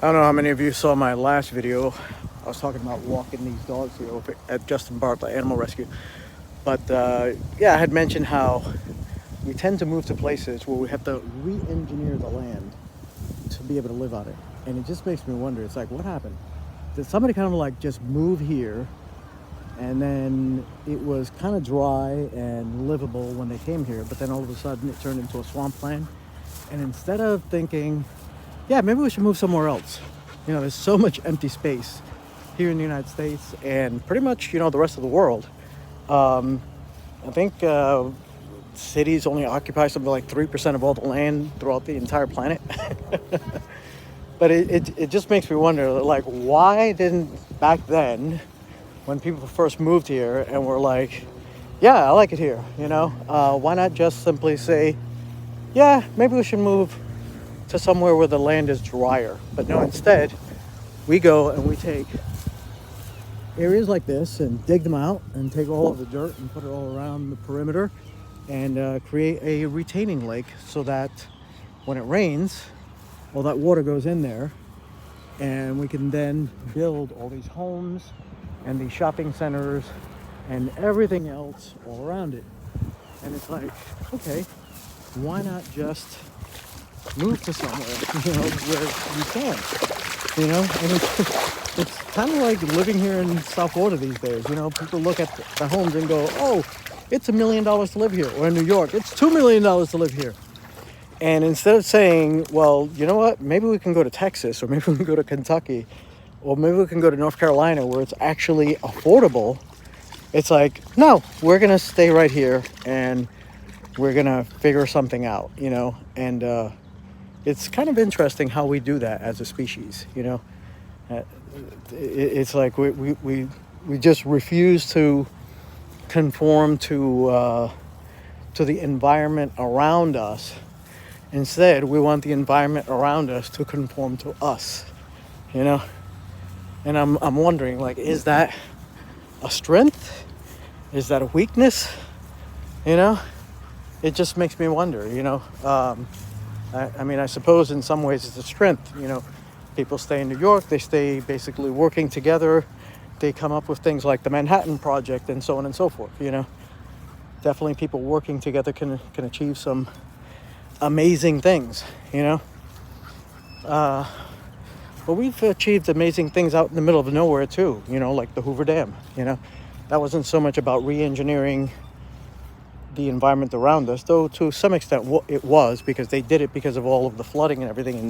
I don't know how many of you saw my last video. I was talking about walking these dogs here over at Justin Bartlett Animal Rescue. But yeah, I had mentioned how we tend to move to places where we have to re-engineer the land to be able to live on it. And it just makes me wonder, it's like, what happened? Did somebody kind of like just move here and then it was kind of dry and livable when they came here, but then all of a sudden it turned into a swampland? And instead of thinking, yeah, maybe we should move somewhere else. You know, there's so much empty space here in the United States and pretty much, the rest of the world. I think cities only occupy something like 3% of all the land throughout the entire planet. But it just makes me wonder, like, why didn't back then, when people first moved here and were like, yeah, I like it here, why not just simply say, yeah, maybe we should move to somewhere where the land is drier? But no, instead, we go and we take areas like this and dig them out and take all of the dirt and put it all around the perimeter and create a retaining lake so that when it rains, all that water goes in there and we can then build all these homes and these shopping centers and everything else all around it. And it's like, okay, why not just move to somewhere, where you can, and it's kind of like living here in South Florida these days. People look at the homes and go, oh, it's $1 million to live here. Or in New York, it's $2 million to live here. And instead of saying, well, you know what, maybe we can go to Texas, or maybe we can go to Kentucky, or maybe we can go to North Carolina where it's actually affordable, it's like, no, we're going to stay right here and we're going to figure something out, and it's kind of interesting how we do that as a species, It's like we just refuse to conform to the environment around us. Instead, we want the environment around us to conform to us, And I'm wondering, like, is that a strength? Is that a weakness? It just makes me wonder, I mean, I suppose in some ways it's a strength. People stay in New York, they stay basically working together. They come up with things like the Manhattan Project and so on and so forth, Definitely people working together can achieve some amazing things, But we've achieved amazing things out in the middle of nowhere too, like the Hoover Dam, That wasn't so much about re-engineering the environment around us, though to some extent it was, because they did it because of all of the flooding and everything in